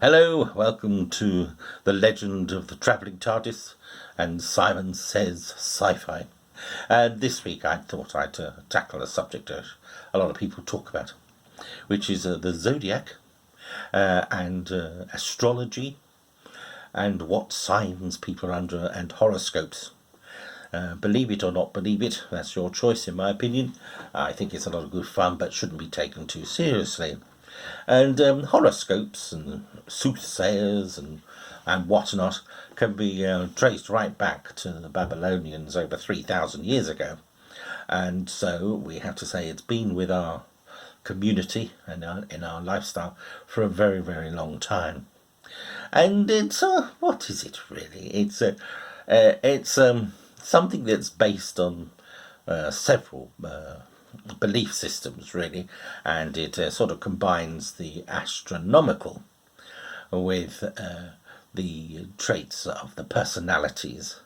Hello, welcome to the legend of the Traveling TARDIS and Simon Says Sci-Fi. And this week I thought I'd tackle a subject a lot of people talk about, which is the zodiac and astrology and what signs people are under and horoscopes. Believe it or not believe it, that's your choice in my opinion. I think it's a lot of good fun but shouldn't be taken too seriously. And horoscopes and soothsayers and whatnot can be traced right back to the Babylonians over 3,000 years ago. And so we have to say it's been with our community and in our lifestyle for a very, very long time. And it's, what is it really? It's something that's based on several belief systems, really, and it sort of combines the astronomical with the traits of the personalities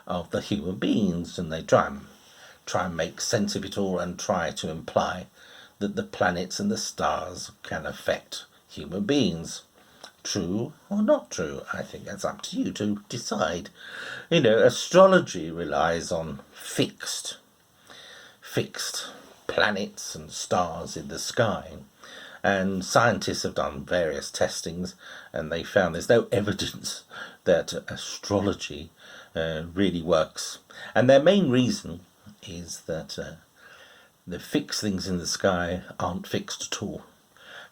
of the human beings, and they try and make sense of it all and try to imply that the planets and the stars can affect human beings. True or not true? I think that's up to you to decide. You know, astrology relies on fixed planets and stars in the sky, and scientists have done various testings and they found there's no evidence that astrology really works, and their main reason is that the fixed things in the sky aren't fixed at all,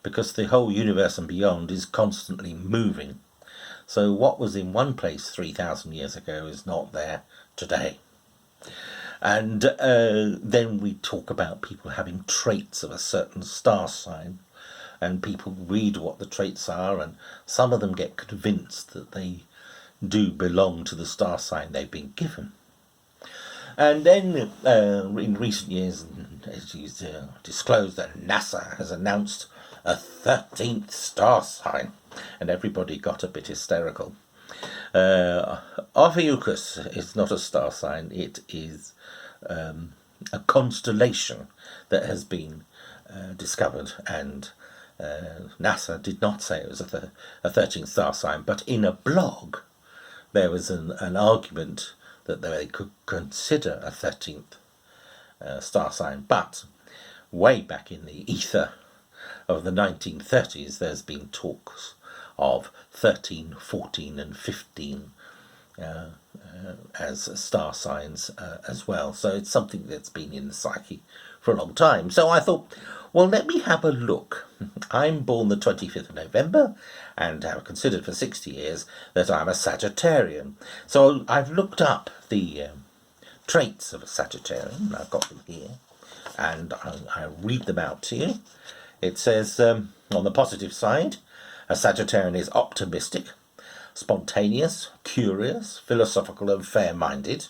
because the whole universe and beyond is constantly moving. So what was in one place 3,000 years ago is not there today. And then we talk about people having traits of a certain star sign, and people read what the traits are, and some of them get convinced that they do belong to the star sign they've been given. And then in recent years, as you disclosed, that NASA has announced a 13th star sign, and everybody got a bit hysterical. Ophiuchus is not a star sign, it is a constellation that has been discovered, and NASA did not say it was a 13th star sign, but in a blog there was an argument that they could consider a 13th star sign. But way back in the ether of the 1930s there's been talks of 13, 14 and 15 as star signs as well. So it's something that's been in the psyche for a long time. So I thought, well, let me have a look. I'm born the 25th of November and have considered for 60 years that I'm a Sagittarian. So I've looked up the traits of a Sagittarian. I've got them here and I'll read them out to you. It says, on the positive side, a Sagittarian is optimistic, spontaneous, curious, philosophical and fair-minded.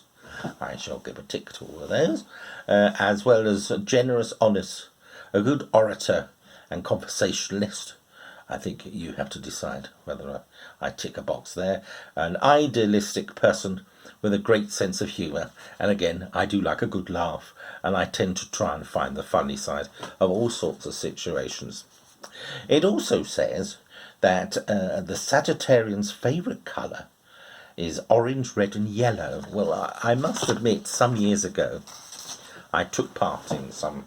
I shall give a tick to all of those. As well as generous, honest, a good orator and conversationalist. I think you have to decide whether I tick a box there. An idealistic person with a great sense of humour. And again, I do like a good laugh, and I tend to try and find the funny side of all sorts of situations. It also says that the Sagittarian's favourite colour is orange, red and yellow. Well, I must admit, some years ago I took part in some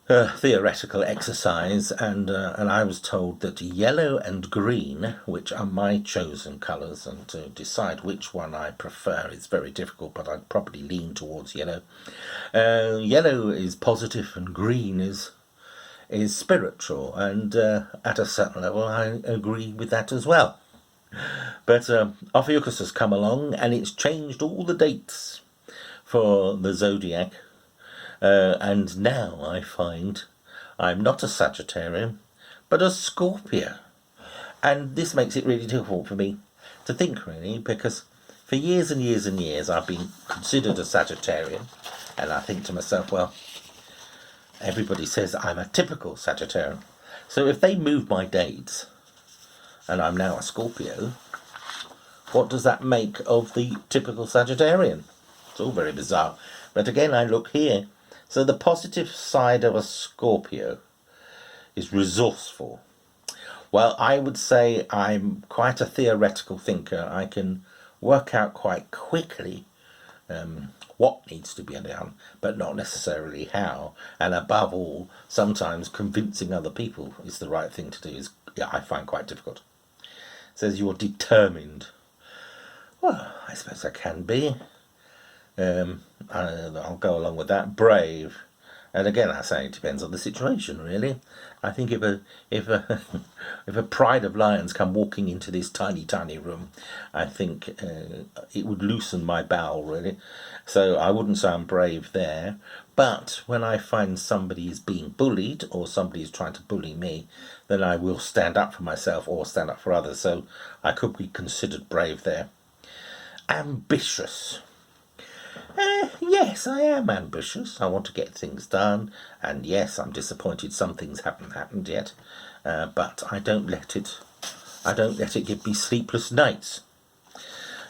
theoretical exercise, and I was told that yellow and green, which are my chosen colours, and to decide which one I prefer is very difficult, but I'd probably lean towards yellow. Yellow is positive and green is spiritual, and at a certain level I agree with that as well. But Ophiuchus has come along and it's changed all the dates for the zodiac, and now I find I'm not a Sagittarian but a Scorpio, and this makes it really difficult for me to think, really, because for years and years and years I've been considered a Sagittarian, and I think to myself, well, everybody says I'm a typical Sagittarian. So if they move my dates and I'm now a Scorpio, what does that make of the typical Sagittarian? It's all very bizarre. But again, I look here. So the positive side of a Scorpio is resourceful, Well, I would say I'm quite a theoretical thinker. I can work out quite quickly what needs to be done, but not necessarily how. And above all, sometimes convincing other people is the right thing to do I find quite difficult. It says you're determined. Well, I suppose I can be. I'll go along with that. Brave. And again, I say it depends on the situation, really. I think if a if a pride of lions come walking into this tiny room, I think it would loosen my bowel, really. So I wouldn't say I'm brave there. But when I find somebody is being bullied or somebody is trying to bully me, then I will stand up for myself or stand up for others. So I could be considered brave there. Ambitious. Yes, I am ambitious. I want to get things done, and yes, I'm disappointed some things haven't happened yet. But I don't let it give me sleepless nights.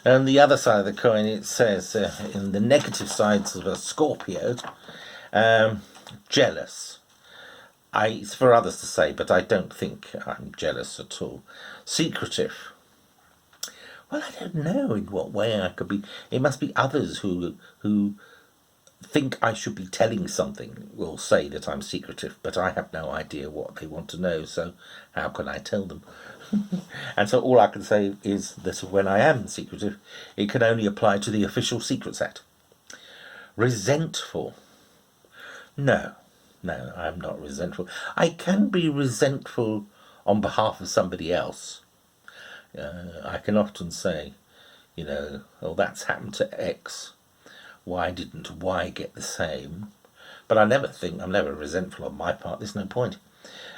And the other side of the coin, it says in the negative sides of a Scorpio, jealous. It's for others to say, but I don't think I'm jealous at all. Secretive. Well, I don't know in what way I could be. It must be others who think I should be telling something will say that I'm secretive, but I have no idea what they want to know, so how can I tell them? And so all I can say is that when I am secretive, it can only apply to the Official Secrets Act. Resentful. No, I'm not resentful. I can be resentful on behalf of somebody else. I can often say, oh, that's happened to X. Why didn't Y get the same? But I'm never resentful on my part. There's no point.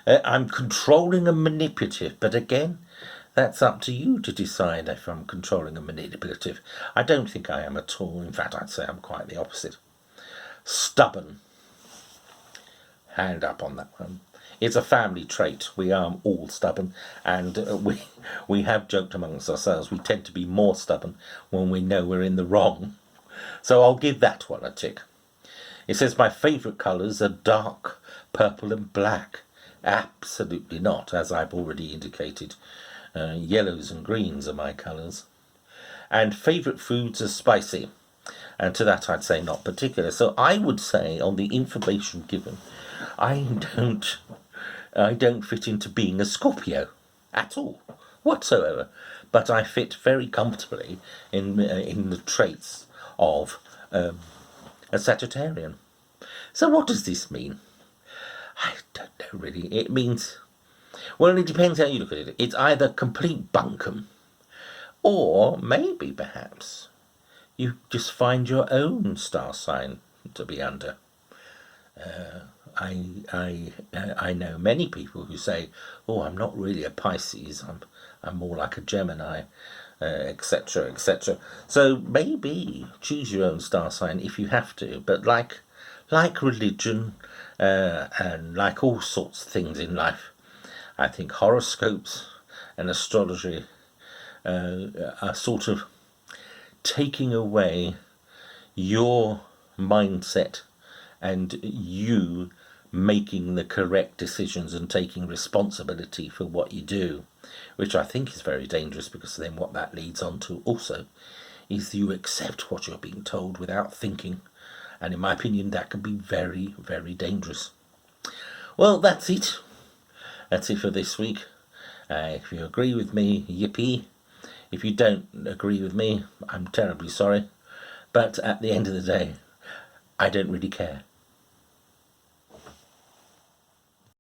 I'm controlling and manipulative, but again, that's up to you to decide if I'm controlling and manipulative. I don't think I am at all. In fact, I'd say I'm quite the opposite. Stubborn. Hand up on that one. It's a family trait. We are all stubborn, and we have joked amongst ourselves. We tend to be more stubborn when we know we're in the wrong. So I'll give that one a tick. It says my favourite colours are dark purple and black. Absolutely not, as I've already indicated. Yellows and greens are my colours. And favourite foods are spicy. And to that I'd say not particular. So I would say on the information given, I don't fit into being a Scorpio at all, whatsoever. But I fit very comfortably in the traits of a Sagittarian. So what does this mean? I don't know really. It means, well, it depends how you look at it. It's either complete bunkum, or maybe perhaps you just find your own star sign to be under. I know many people who say, "Oh, I'm not really a Pisces. I'm more like a Gemini," etc., etc. So maybe choose your own star sign if you have to. But like religion and like all sorts of things in life, I think horoscopes and astrology are sort of taking away your mindset and you making the correct decisions and taking responsibility for what you do, which I think is very dangerous, because then what that leads on to also is you accept what you're being told without thinking, and in my opinion that can be very, very dangerous. Well, that's it for this week. If you agree with me, yippee. If you don't agree with me, I'm terribly sorry, but at the end of the day, I don't really care.